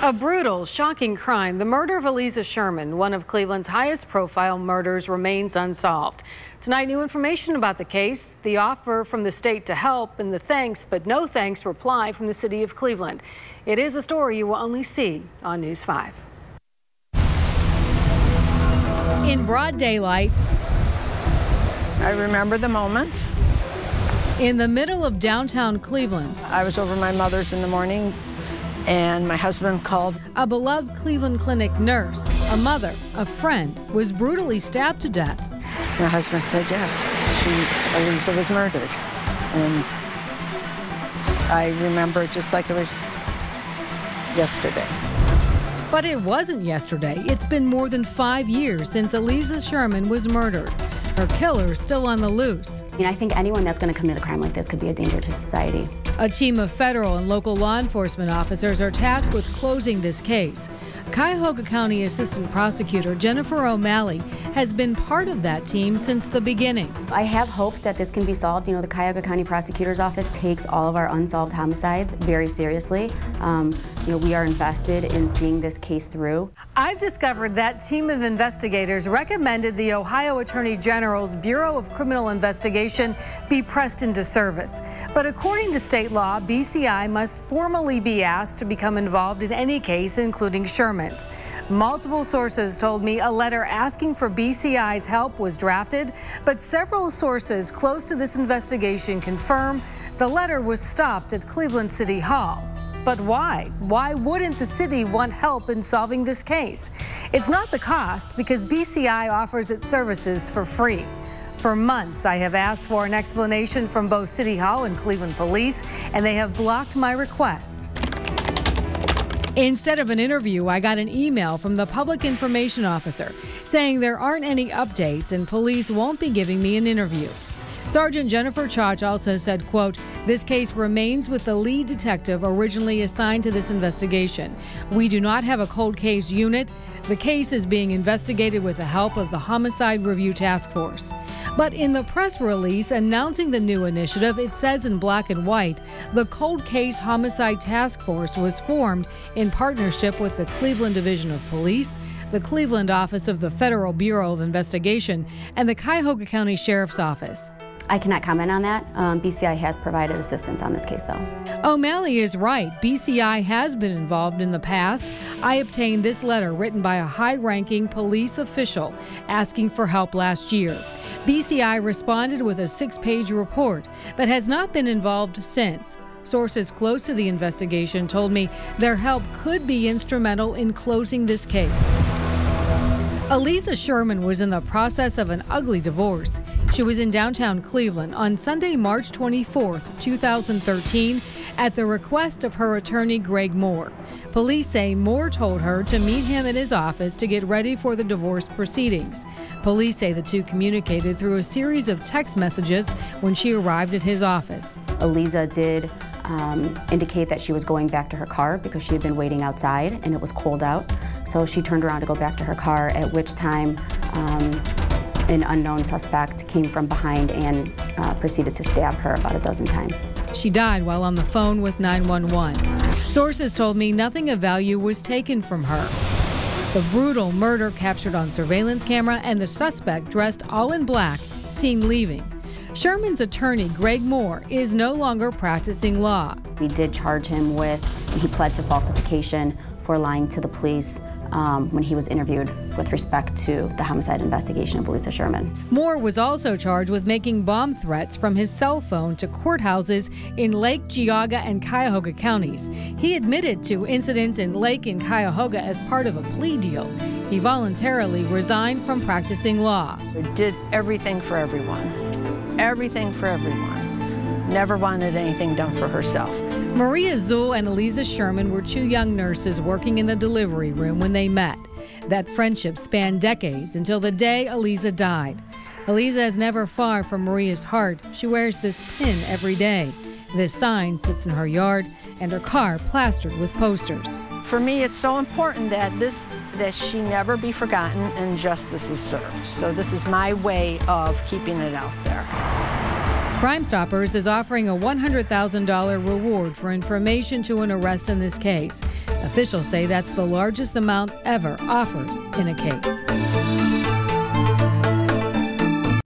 A brutal, shocking crime. The murder of Aliza Sherman, one of Cleveland's highest profile murders, remains unsolved. Tonight, new information about the case, the offer from the state to help, and the thanks but no thanks reply from the city of Cleveland. It is a story you will only see on News 5. In broad daylight, I remember the moment. In the middle of downtown Cleveland, I was over my mother's in the morning, and my husband called. A beloved Cleveland Clinic nurse, a mother, a friend, was brutally stabbed to death. My husband said yes, Aliza was murdered. And I remember it just like it was yesterday. But it wasn't yesterday. It's been more than 5 years since Aliza Sherman was murdered. Her killer's still on the loose. I think anyone that's going to commit a crime like this could be a danger to society. A team of federal and local law enforcement officers are tasked with closing this case. Cuyahoga County Assistant Prosecutor Jennifer O'Malley has been part of that team since the beginning. I have hopes that this can be solved. The Cuyahoga County Prosecutor's Office takes all of our unsolved homicides very seriously. We are invested in seeing this case through. I've discovered that team of investigators recommended the Ohio Attorney General's Bureau of Criminal Investigation be pressed into service. But according to state law, BCI must formally be asked to become involved in any case, including Sherman's. Multiple sources told me a letter asking for BCI's help was drafted, but several sources close to this investigation confirm the letter was stopped at Cleveland City Hall. But why? Why wouldn't the city want help in solving this case? It's not the cost, because BCI offers its services for free. For months, I have asked for an explanation from both City Hall and Cleveland Police, and they have blocked my request. Instead of an interview, I got an email from the public information officer saying there aren't any updates and police won't be giving me an interview. Sergeant Jennifer Chach also said, quote, "This case remains with the lead detective originally assigned to this investigation. We do not have a cold case unit. The case is being investigated with the help of the Homicide Review Task Force." But in the press release announcing the new initiative, it says in black and white, the Cold Case Homicide Task Force was formed in partnership with the Cleveland Division of Police, the Cleveland Office of the Federal Bureau of Investigation, and the Cuyahoga County Sheriff's Office. I cannot comment on that. BCI has provided assistance on this case, though. O'Malley is right. BCI has been involved in the past. I obtained this letter written by a high-ranking police official asking for help last year. BCI responded with a 6-page report but has not been involved since. Sources close to the investigation told me their help could be instrumental in closing this case. Aliza Sherman was in the process of an ugly divorce. She was in downtown Cleveland on Sunday, March 24, 2013, at the request of her attorney, Greg Moore. Police say Moore told her to meet him at his office to get ready for the divorce proceedings. Police say the two communicated through a series of text messages when she arrived at his office. Aliza did indicate that she was going back to her car because she had been waiting outside and it was cold out. So she turned around to go back to her car, at which time an unknown suspect came from behind and proceeded to stab her about a dozen times. She died while on the phone with 911. Sources told me nothing of value was taken from her. The brutal murder captured on surveillance camera and the suspect dressed all in black seen leaving. Sherman's attorney, Greg Moore, is no longer practicing law. We did charge him with, and he pled to falsification for lying to the police when he was interviewed with respect to the homicide investigation of Aliza Sherman. Moore was also charged with making bomb threats from his cell phone to courthouses in Lake, Geauga, and Cuyahoga counties. He admitted to incidents in Lake and Cuyahoga as part of a plea deal. He voluntarily resigned from practicing law. They did everything for everyone. Everything for everyone. Never wanted anything done for herself. Maria Zuhl and Aliza Sherman were two young nurses working in the delivery room when they met. That friendship spanned decades until the day Aliza died. Aliza is never far from Maria's heart. She wears this pin every day. This sign sits in her yard and her car plastered with posters. For me, it's so important that she never be forgotten and justice is served. So this is my way of keeping it out there. Crime Stoppers is offering a $100,000 reward for information to an arrest in this case. The Officials say that's the largest amount ever offered in a case.